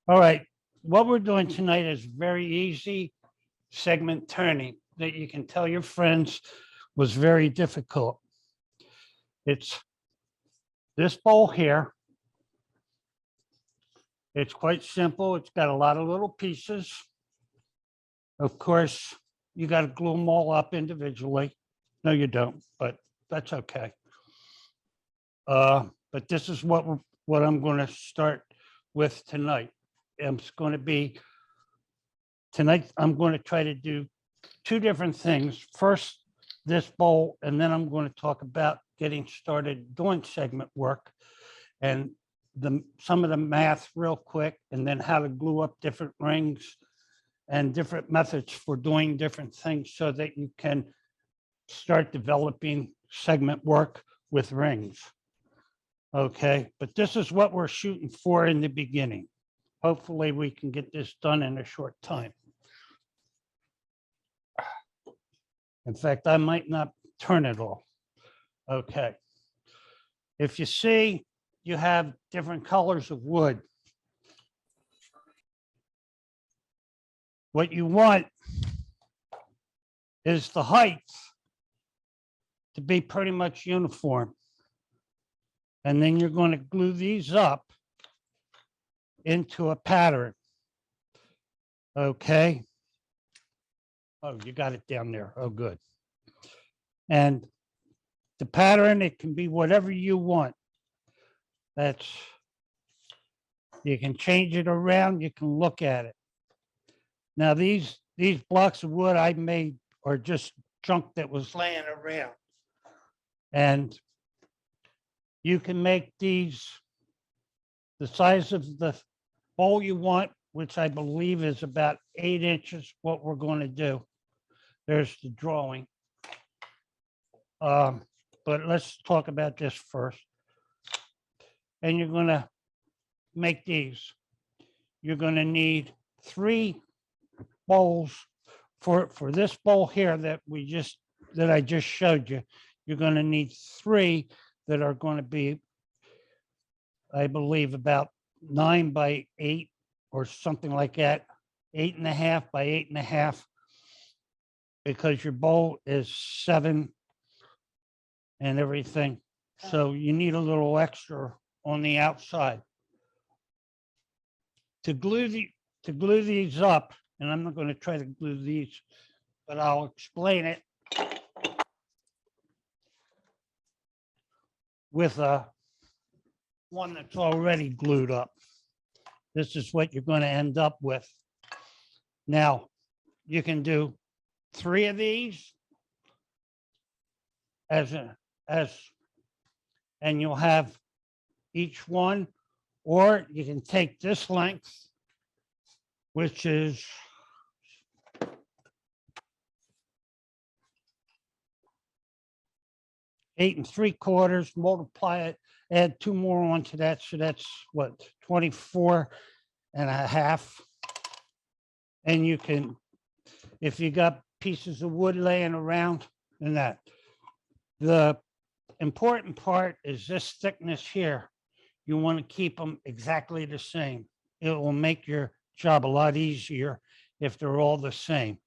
All right, what we're doing tonight is very easy segment turning that you can tell your friends was very difficult. It's this bowl here. It's quite simple. It's got a lot of little pieces. Of course, you got to glue them all up individually. No, you don't, but that's okay. But this is what I'm going to start with tonight. It's going to be tonight. I'm going to try to do two different things. First, this bowl, and then I'm going to talk about getting started doing segment work and some of the math real quick, and then how to glue up different rings and different methods for doing different things so that you can start developing segment work with rings. Okay, but this is what we're shooting for in the beginning. Hopefully we can get this done in a short time. In fact, I might not turn it all. Okay. If you see, you have different colors of wood. What you want is the height to be pretty much uniform. And then you're going to glue these up into a pattern. Okay. Oh, you got it down there. Oh, good. And the pattern, it can be whatever you want. You can change it around. You can look at it. Now, these blocks of wood I made are just junk that was laying around. And you can make these the size of the bowl you want, which I believe is about 8 inches, what we're going to do. There's the drawing. But let's talk about this first. And you're going to make these. You're going to need 3 bowls for this bowl here that I just showed you. You're going to need 3 that are going to be, I believe, about 9 by 8 or something like that, 8.5 by 8.5, because your bowl is 7 and everything. So you need a little extra on the outside. To glue these up, and I'm not going to try to glue these, but I'll explain it with one that's already glued up. This is what you're going to end up with. Now, you can do 3 of these and you'll have each one, or you can take this length, which is 8 3/4, multiply it, add 2 more onto that. So that's what, 24.5. And you can, if you got pieces of wood laying around and that. The important part is this thickness here. You want to keep them exactly the same. It will make your job a lot easier if they're all the same,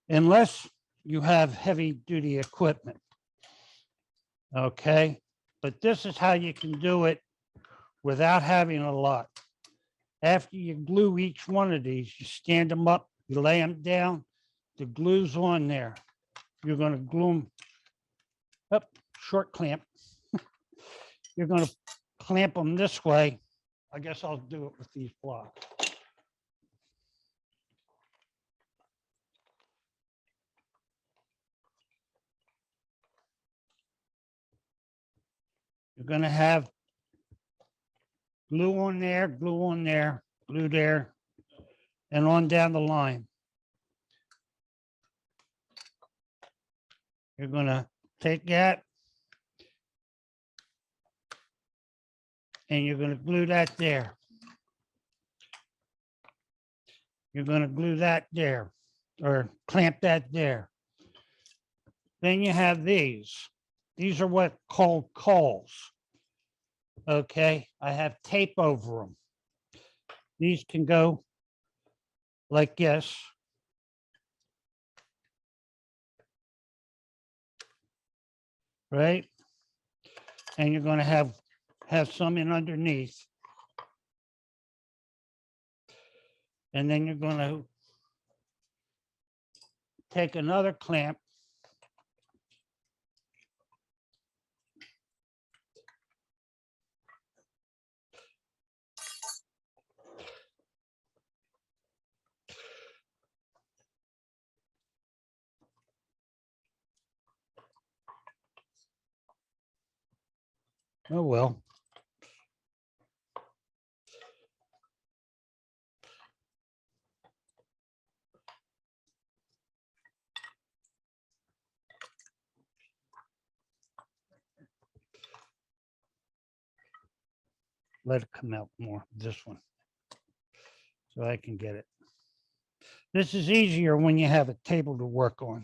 unless you have heavy duty equipment. Okay, but this is how you can do it without having a lot. After you glue each one of these, you stand them up, you lay them down, the glue's on there. You're going to glue them up, short clamp. You're going to clamp them this way. I guess I'll do it with these blocks. You're going to have glue on there, glue there, and on down the line. You're going to take that and you're going to glue that there. You're going to glue that there or clamp that there. Then you have these. These are what called cawls. Okay, I have tape over them. These can go like this. Right? And you're going to have some in underneath. And then you're going to take another clamp oh well. Let it come out more, this one, so I can get it. This is easier when you have a table to work on.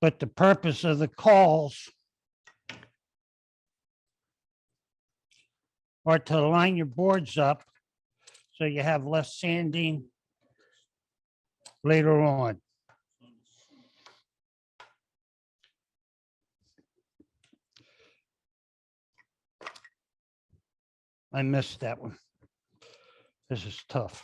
But the purpose of the calls are to line your boards up so you have less sanding later on. I missed that one. This is tough.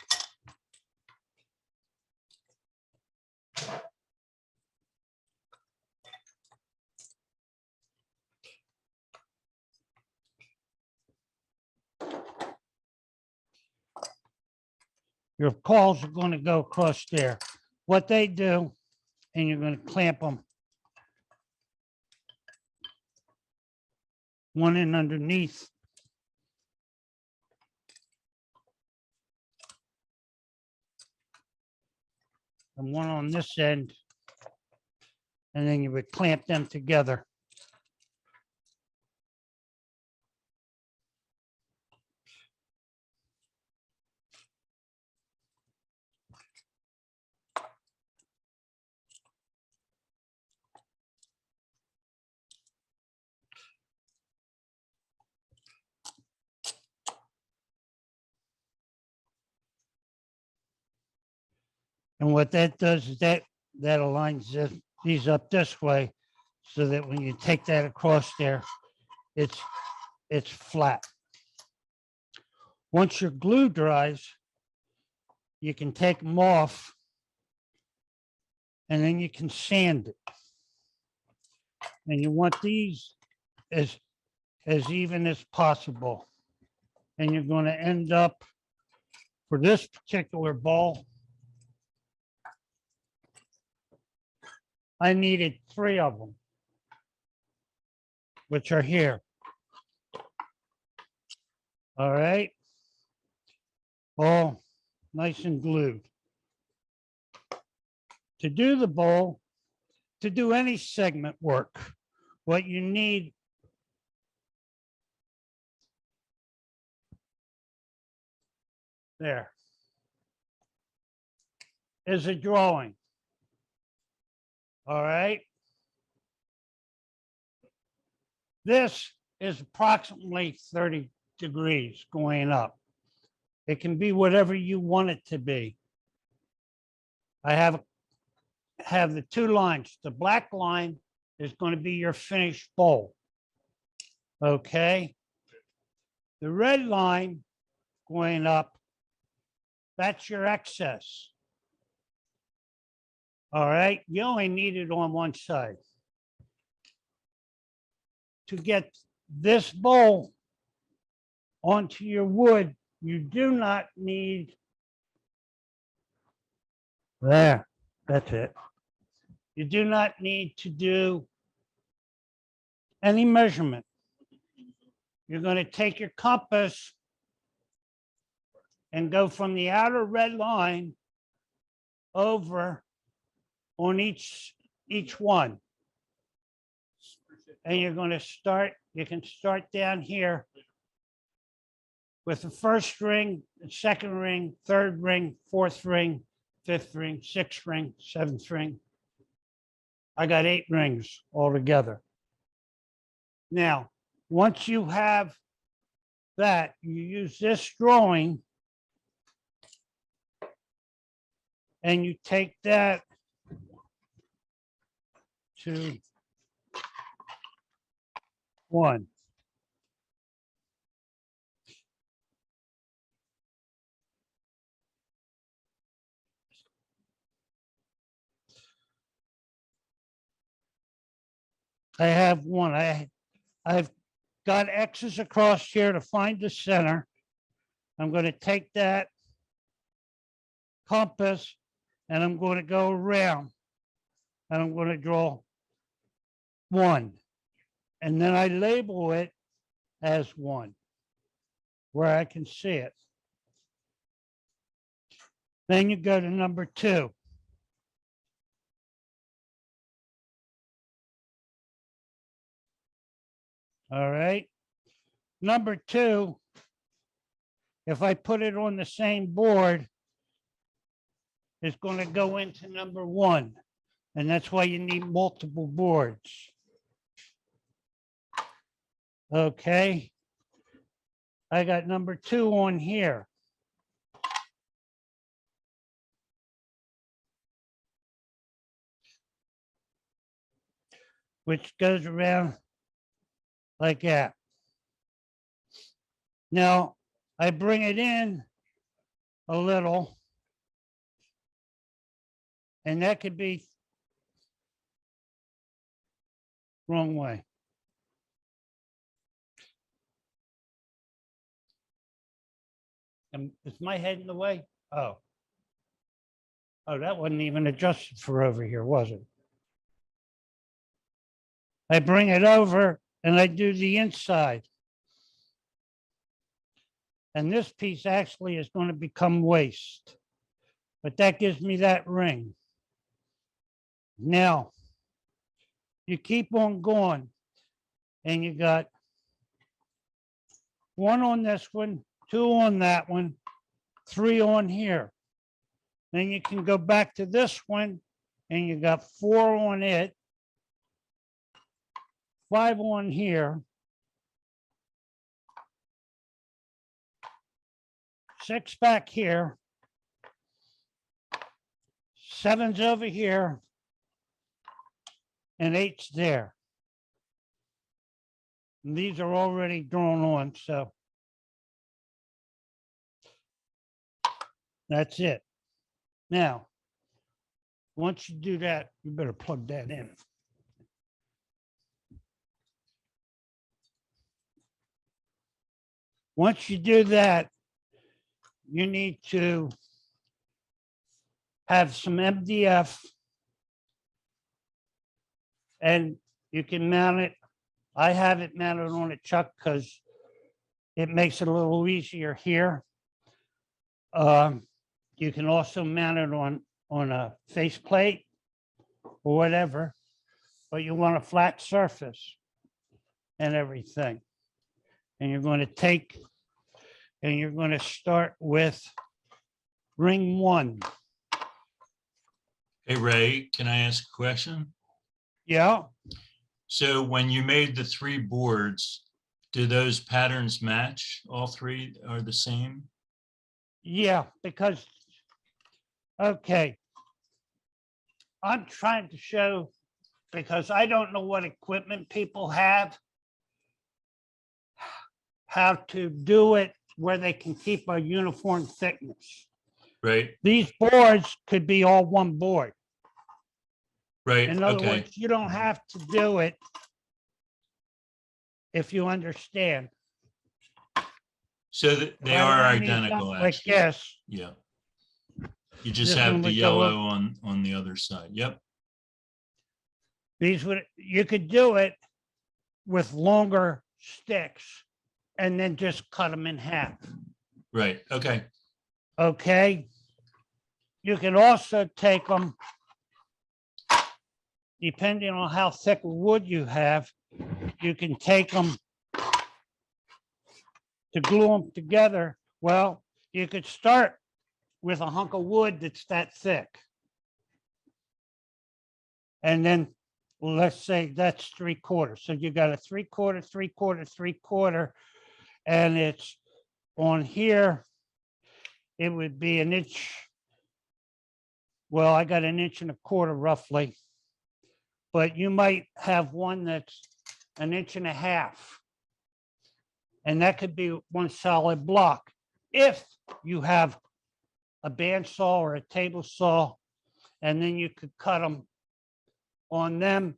Your calls are going to go across there. What they do, and you're going to clamp them one in underneath. And one on this end. And then you would clamp them together. And what that does is that aligns these up this way so that when you take that across there, it's flat. Once your glue dries, you can take them off and then you can sand it. And you want these as even as possible. And you're going to end up, for this particular bowl, I needed 3 of them, which are here. All right. All nice and glued. To do the bowl, to do any segment work, what you need there is a drawing. All right. This is approximately 30 degrees going up. It can be whatever you want it to be. I have the 2 lines. The black line is going to be your finished bowl. Okay. The red line going up, that's your excess. All right. You only need it on one side. To get this bowl onto your wood, you do not need there. That's it. You do not need to do any measurement. You're going to take your compass and go from the outer red line over on each one. And you're going to start, you can start down here with the first ring, the second ring, third ring, fourth ring, fifth ring, sixth ring, seventh ring. I got 8 rings altogether. Now, once you have that, you use this drawing and you take that to 1. I have 1. I've got X's across here to find the center. I'm going to take that compass and I'm going to go around and I'm going to draw 1. And then I label it as 1 where I can see it. Then you go to number 2. All right. Number 2, if I put it on the same board, it's going to go into number 1. And that's why you need multiple boards. Okay. I got number 2 on here. Which goes around like that. Now, I bring it in a little, and that could be wrong way. Is my head in the way? Oh. Oh, that wasn't even adjusted for over here, was it? I bring it over and I do the inside. And this piece actually is going to become waste. But that gives me that ring. Now, you keep on going and you got 1 on this one, 2 on that one, 3 on here. Then you can go back to this one and you got 4 on it, 5 on here, 6 back here, 7's over here, and 8's there. And these are already drawn on, so that's it. Now, once you do that, you better plug that in. Once you do that, you need to have some MDF and you can mount it. I have it mounted on a chuck because it makes it a little easier here. You can also mount it on a faceplate or whatever, but you want a flat surface and everything. And you're going to take and you're going to start with ring 1. Hey, Ray, can I ask a question? Yeah. So when you made the 3 boards, do those patterns match? All 3 are the same? Yeah, because, okay. I'm trying to show, because I don't know what equipment people have, how to do it where they can keep a uniform thickness. Right, These boards could be all 1 board. right, In other okay, words, you don't have to do it if you understand. so they Right, are I need identical, something like actually. this. Yeah. You just This one have the would go up. yellow on the other side. Yep, These would, you could do it with longer sticks and then just cut them in half. right, okay, Okay. You can also take them, depending on how thick wood you have, you can take them to glue them together. Well, you could start with a hunk of wood that's that thick. And then Well, let's say that's 3/4. So you got a 3/4, 3/4, 3/4, and it's on here. It would be an inch. Well, I got an inch and a quarter roughly, but you might have one that's an inch and a half. And that could be one solid block. If you have a bandsaw or a table saw, and then you could cut them on them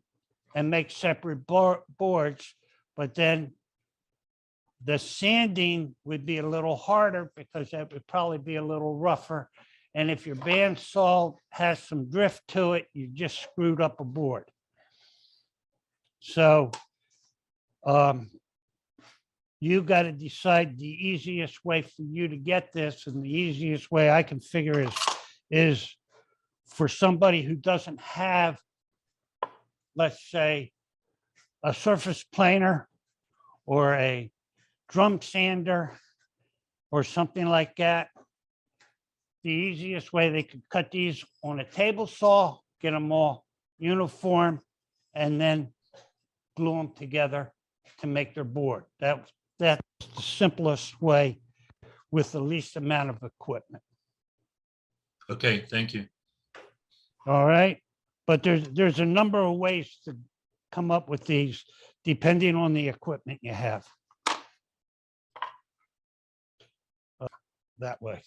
and make separate boards, but then the sanding would be a little harder because that would probably be a little rougher. And if your bandsaw has some drift to it, you just screwed up a board. So you got to decide the easiest way for you to get this, and the easiest way I can figure is for somebody who doesn't have, let's say, a surface planer or a drum sander or something like that. The easiest way they could cut these on a table saw, get them all uniform, and then glue them together to make their board. That's the simplest way with the least amount of equipment. Okay, thank you. All right. But there's a number of ways to come up with these depending on the equipment you have. That way.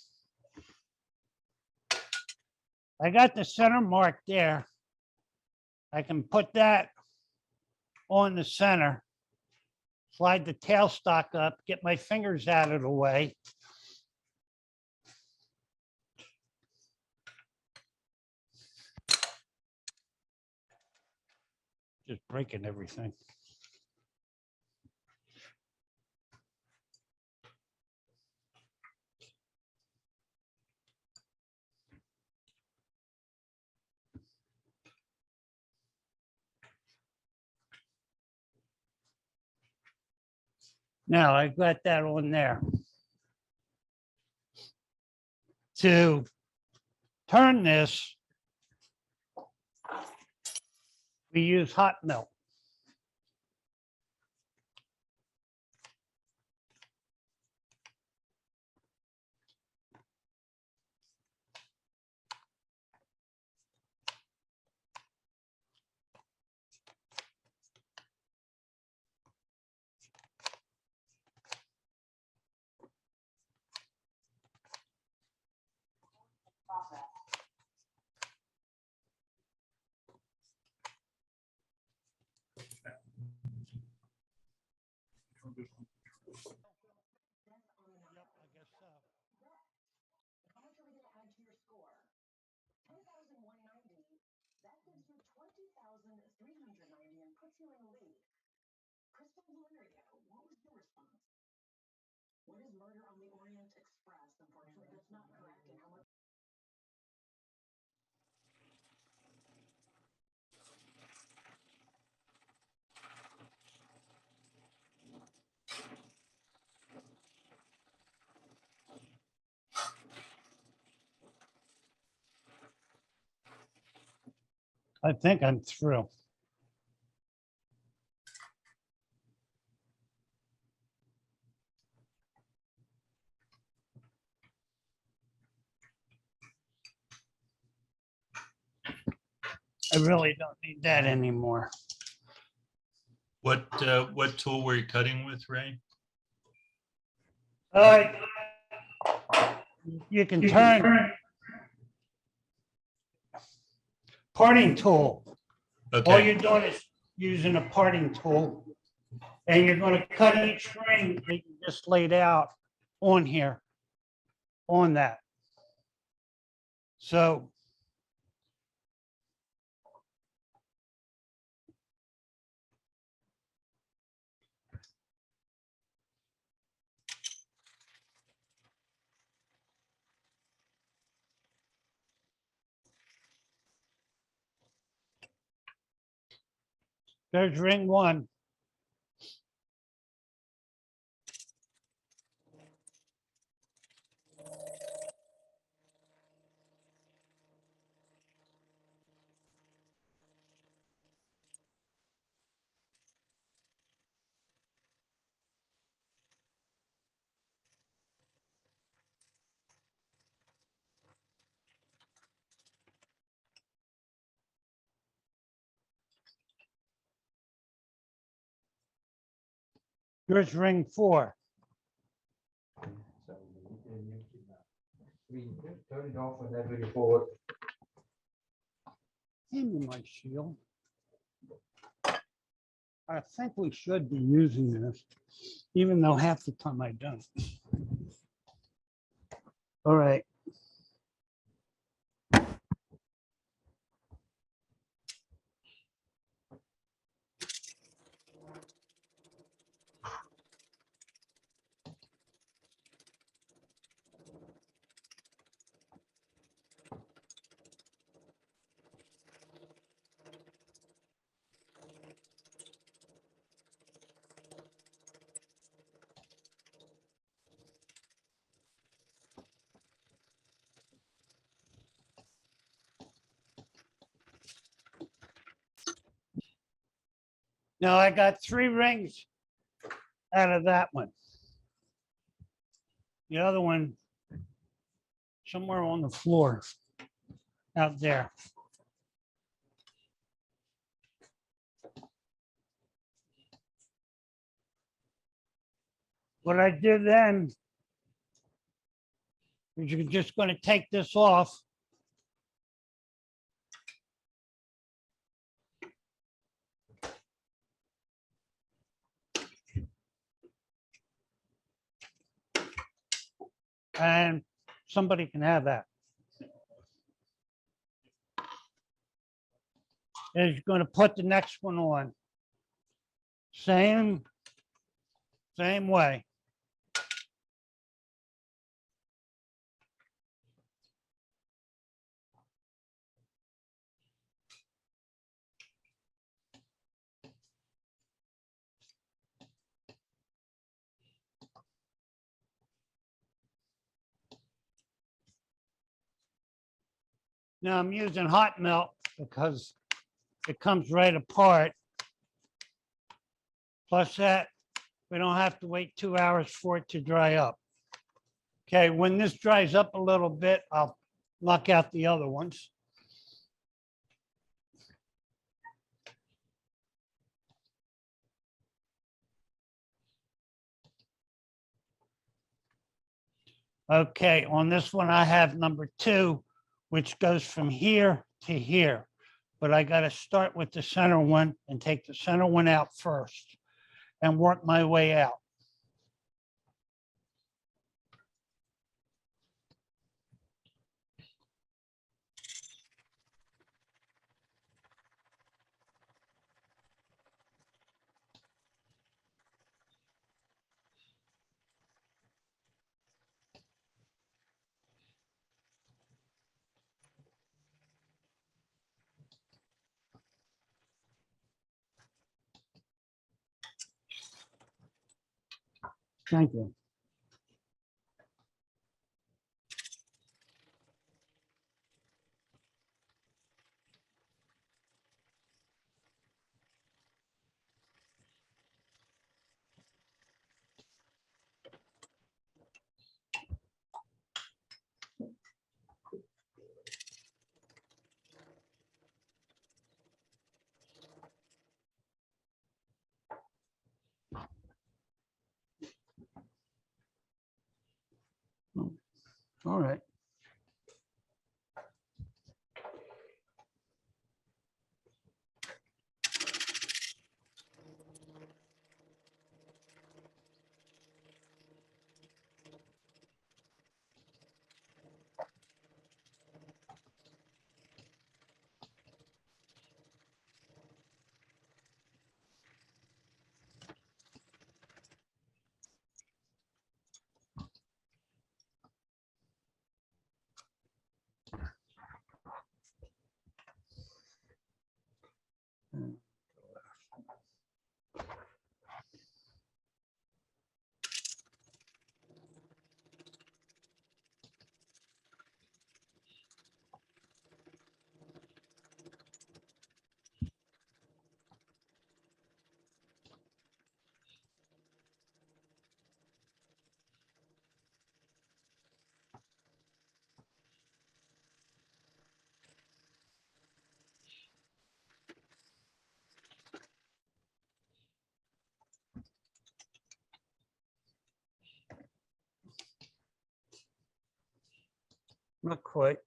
I got the center mark there. I can put that on the center, slide the tailstock up, get my fingers out of the way. Just breaking everything. Now I got that on there. To turn this, we use hot melt. I think I'm through. I really don't need that anymore. What tool were you cutting with, Ray? All right. You can turn parting tool. All Okay, you're doing is using a parting tool, and you're going to cut each string that you just laid out on here, on that. So there's ring one. Here's ring 4. So we turn it off whenever you forward. Hand me my shield. I think we should be using this, even though half the time I don't. All right. Now I got 3 rings out of that one. The other one somewhere on the floor out there. What I did then is you're just going to take this off. And somebody can have that. And you're going to put the next one on. Same way. Now I'm using hot melt because it comes right apart. Plus that, we don't have to wait 2 hours for it to dry up. Okay, when this dries up a little bit, I'll knock out the other ones. Okay, on this one, I have number 2, which goes from here to here. But I got to start with the center one and take the center one out first and work my way out. Thank you. All right. Not quite.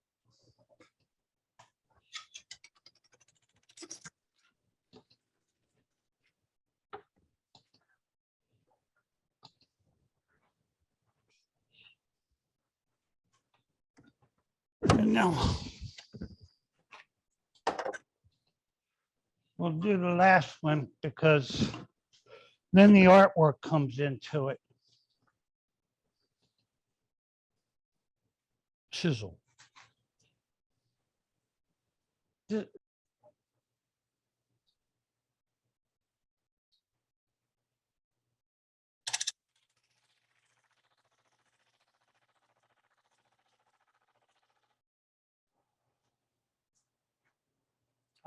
And now we'll do the last one because then the artwork comes into it. Chisel. Th-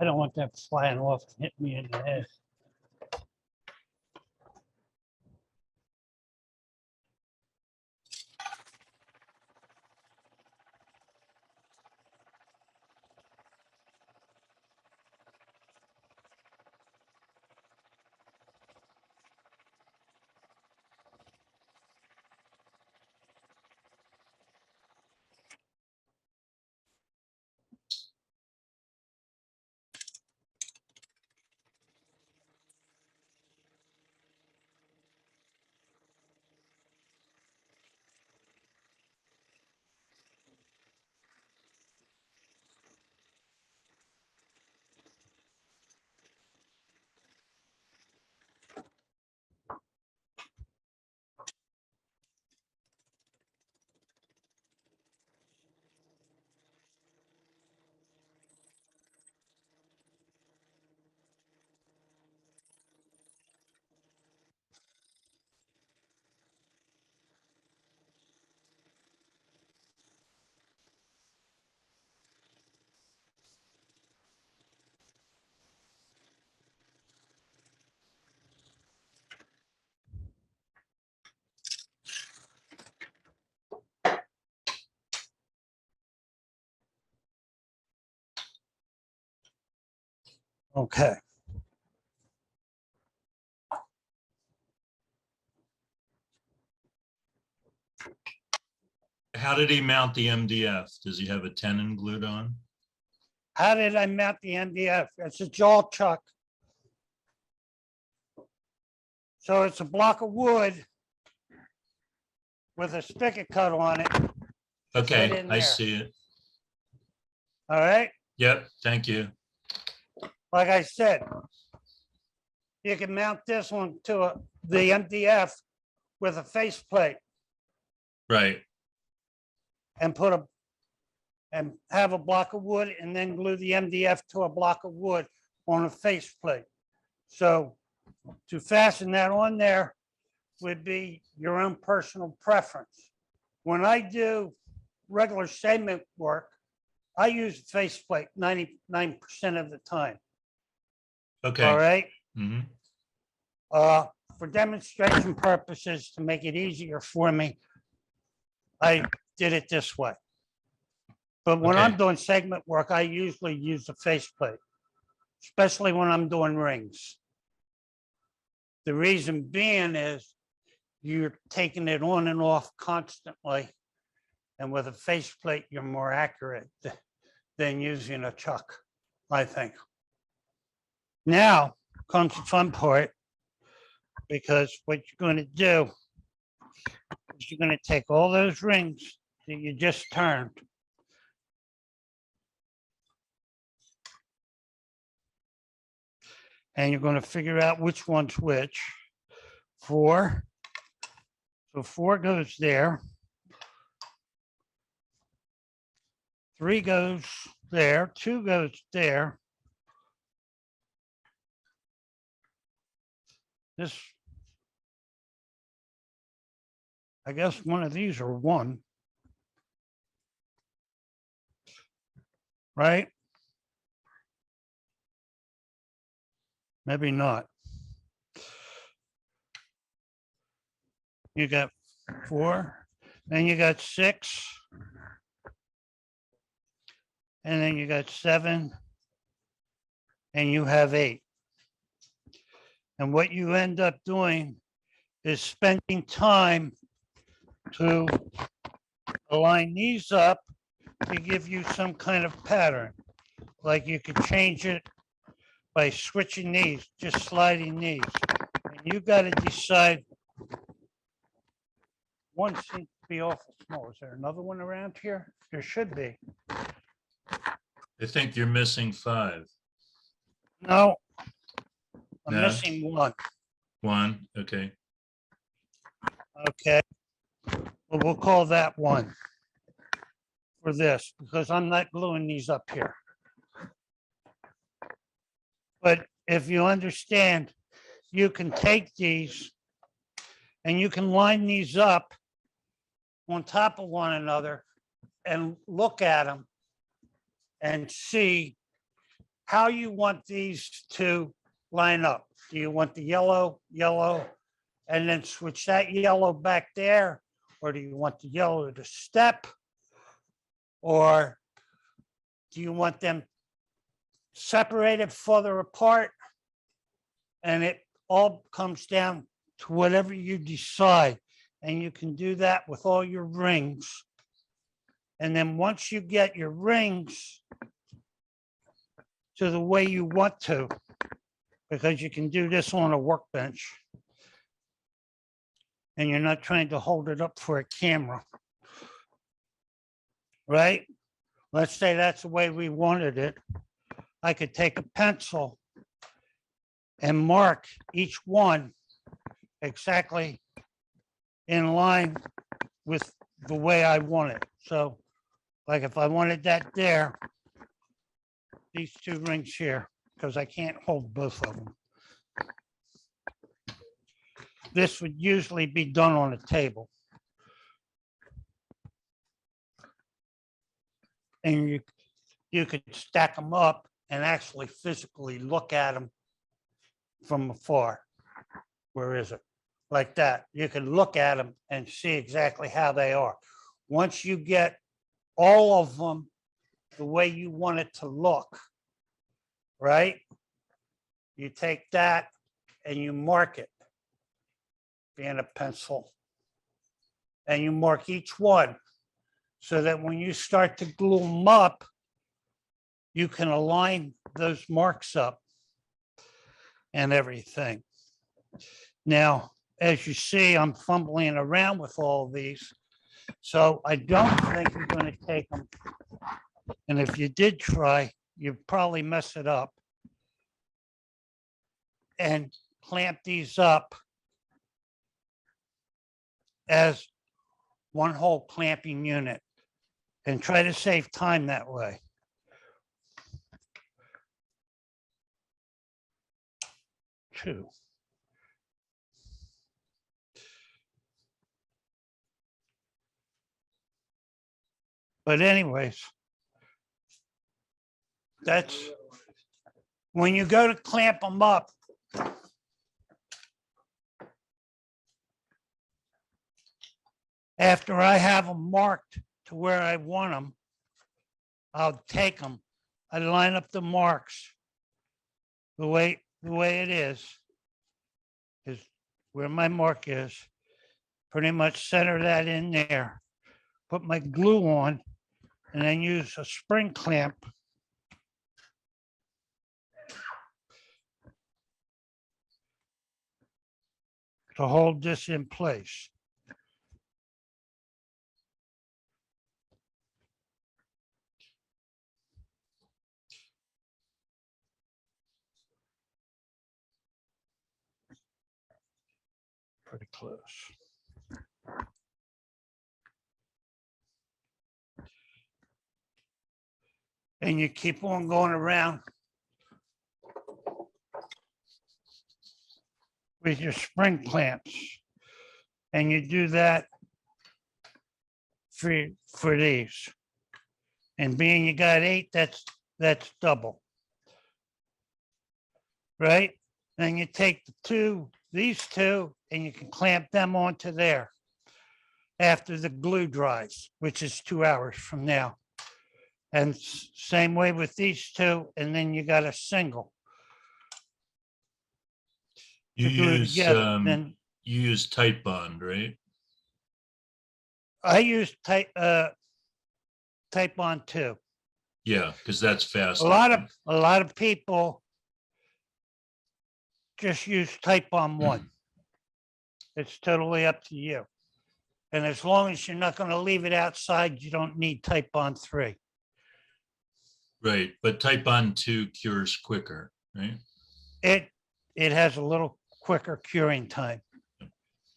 I don't want that flying off and hit me in the head. Okay. How did he mount the MDF? Does he have a tenon glued on? How did I mount the MDF? It's a jaw chuck. So it's a block of wood with a spigot cut on it. Okay, in I there. see it. All right. Yep, thank you. Like I said, you can mount this one to the MDF with a faceplate Right, and and have a block of wood and then glue the MDF to a block of wood on a faceplate. So to fasten that on there would be your own personal preference. When I do regular segment work, I use faceplate 99% of the time. All okay. right. Mhm. For demonstration purposes, to make it easier for me, I did it this way. But when I'm Okay. doing segment work, I usually use a faceplate, especially when I'm doing rings. The reason being is you're taking it on and off constantly. And with a faceplate, you're more accurate than using a chuck, I think. Now comes the fun part, because what you're going to do is you're going to take all those rings that you just turned and you're going to figure out which one's which. 4. So 4 goes there. 3 goes there. 2 goes there. This, I guess one of these are 1. Right? Maybe not. You got 4, then you got 6, and then you got 7, and you have 8. And what you end up doing is spending time to align these up to give you some kind of pattern. Like you could change it by switching these, just sliding these. And you gotta decide. One seems to be awful small. Is there another one around here? There should be. I think you're missing 5. No. I'm No? missing one. 1, okay. Okay. Well, we'll call that one for this, because I'm not gluing these up here. But if you understand, you can take these and you can line these up on top of one another and look at them and see how you want these to line up. Do you want the yellow, and then switch that yellow back there? Or do you want the yellow to step? Or do you want them separated further apart? And it all comes down to whatever you decide. And you can do that with all your rings. And then once you get your rings to the way you want to, because you can do this on a workbench, and you're not trying to hold it up for a camera. Right? Let's say that's the way we wanted it. I could take a pencil and mark each one exactly in line with the way I want it. So like if I wanted that there, these 2 rings here, because I can't hold both of them. This would usually be done on a table. And you could stack them up and actually physically look at them from afar. Where is it? Like that. You can look at them and see exactly how they are. Once you get all of them the way you want it to look, right? You take that and you mark it, being a pencil, and you mark each one so that when you start to glue them up, you can align those marks up and everything. Now, as you see, I'm fumbling around with all of these. So I don't think you're going to take them. And if you did try, you'd probably mess it up. And clamp these up as one whole clamping unit and try to save time that way. Two. But anyways, that's when you go to clamp them up. After I have them marked to where I want them, I'll take them. I line up the marks the way it is where my mark is. Pretty much center that in there. Put my glue on and then use a spring clamp to hold this in place. Pretty close. And you keep on going around with your spring clamps. And you do that for these. And being you got 8, that's double. Right? Then you take these two, and you can clamp them onto there after the glue dries, which is 2 hours from now. And same way with these 2, and then you got a single. You to glue use, together. Then you use tight bond, right? I use type on 2. Yeah, because that's faster. A lot of people just use type on 1. It's totally up to you. And as long as you're not going to leave it outside, you don't need type on 3. Right, but type on 2 cures quicker, right? It has a little quicker curing time.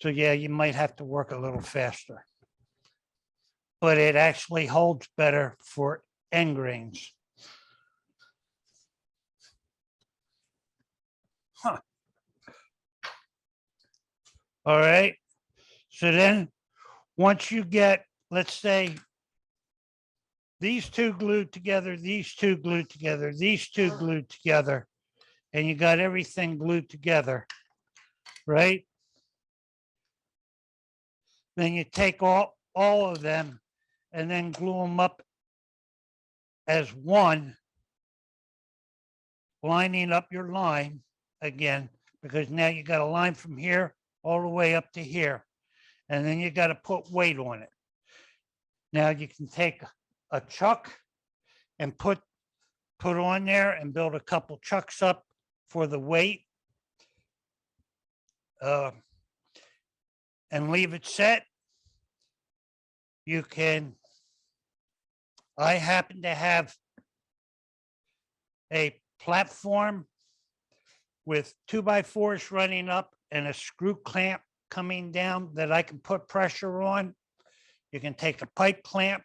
So yeah, you might have to work a little faster. But it actually holds better for end grains. Huh. All right. So then, once you get, let's say, these 2 glued together, these 2 glued together, these 2 glued together, and you got everything glued together, right? Then you take all of them and then glue them up as one, lining up your line again, because now you got a line from here all the way up to here. And then you got to put weight on it. Now you can take a chuck and put on there and build a couple chucks up for the weight. And leave it set. You can, I happen to have a platform with 2x4s running up and a screw clamp coming down that I can put pressure on. You can take a pipe clamp,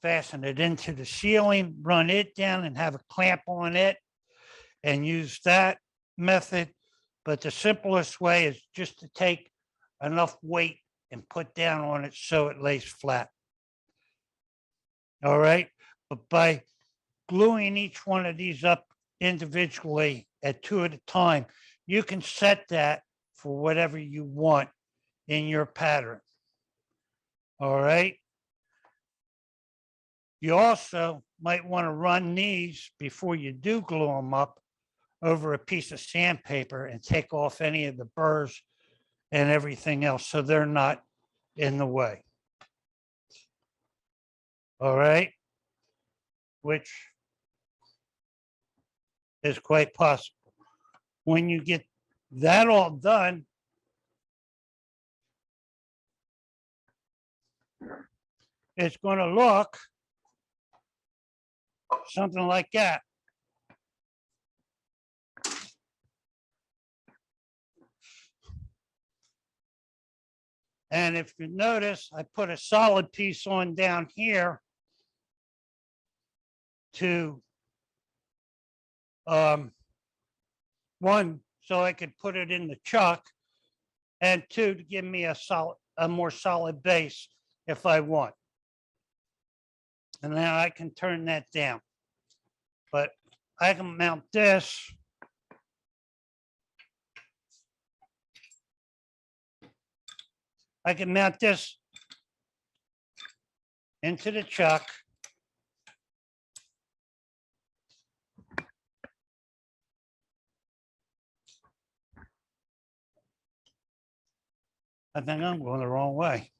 fasten it into the ceiling, run it down and have a clamp on it and use that method. But the simplest way is just to take enough weight and put down on it so it lays flat. All right, but by gluing each one of these up individually at 2 at a time, you can set that for whatever you want in your pattern. All right. You also might want to run these before you do glue them up over a piece of sandpaper and take off any of the burrs and everything else so they're not in the way. All right. Which is quite possible. When you get that all done, it's going to look something like that. And if you notice, I put a solid piece on down here to one, so I could put it in the chuck, and 2, to give me a more solid base if I want. And now I can turn that down. But I can mount this. I can mount this into the chuck. I think I'm going the wrong way.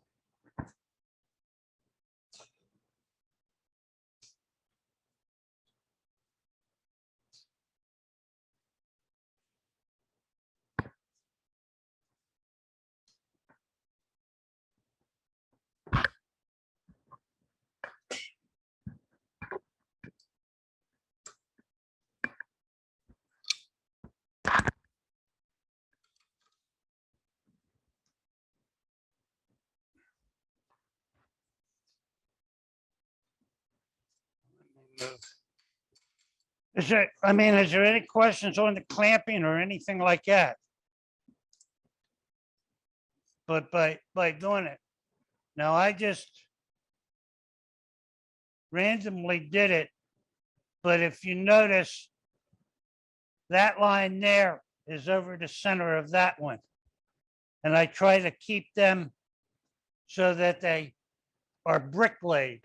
Is there any questions on the clamping or anything like that? But by doing it, now I just randomly did it. But if you notice, that line there is over the center of that one. And I try to keep them so that they are brick laid.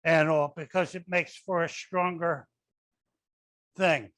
And all, because it makes for a stronger thing.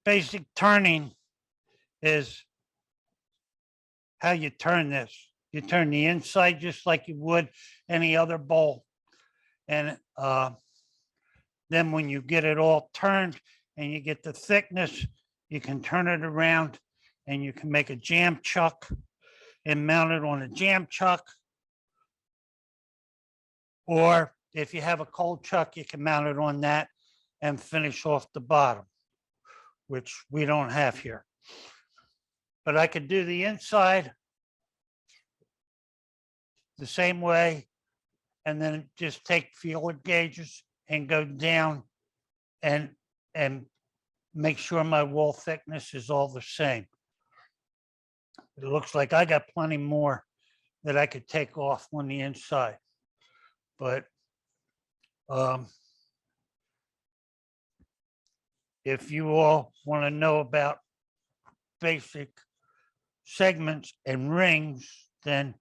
Basic turning is how you turn this. You turn the inside just like you would any other bowl. And then when you get it all turned and you get the thickness, you can turn it around and you can make a jam chuck and mount it on a jam chuck. Or if you have a cold chuck, you can mount it on that and finish off the bottom, which we don't have here. But I could do the inside the same way and then just take feeler gauges and go down and make sure my wall thickness is all the same. It looks like I got plenty more that I could take off on the inside. But if you all want to know about basic segments and rings, then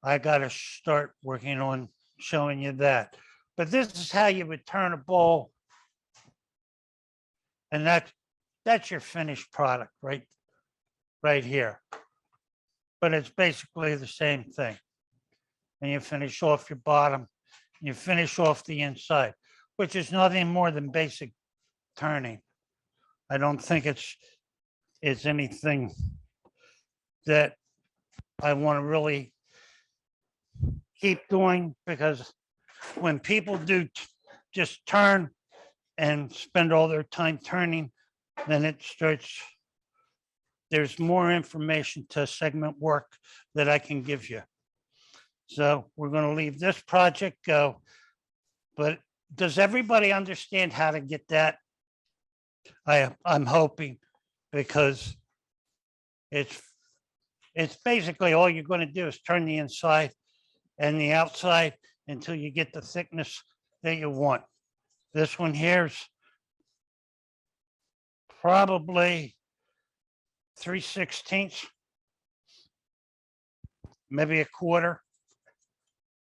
I got to start working on showing you that. But this is how you would turn a bowl. And that's your finished product right here. But it's basically the same thing. And you finish off your bottom, you finish off the inside, which is nothing more than basic turning. I don't think it's anything that I want to really keep doing, because when people do just turn and spend all their time turning, then it starts, there's more information to segment work that I can give you. So we're gonna leave this project go. But does everybody understand how to get that? I'm hoping, because it's basically all you're gonna do is turn the inside and the outside until you get the thickness that you want. This one here's probably 3/16, maybe a quarter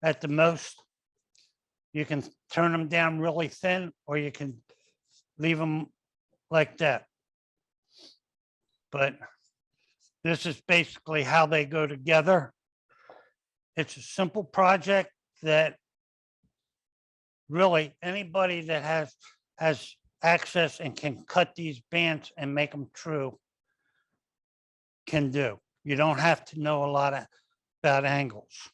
at the most. You can turn them down really thin, or you can leave them like that. But this is basically how they go together. It's a simple project that really anybody that has access and can cut these bands and make them true can do. You don't have to know a lot about angles.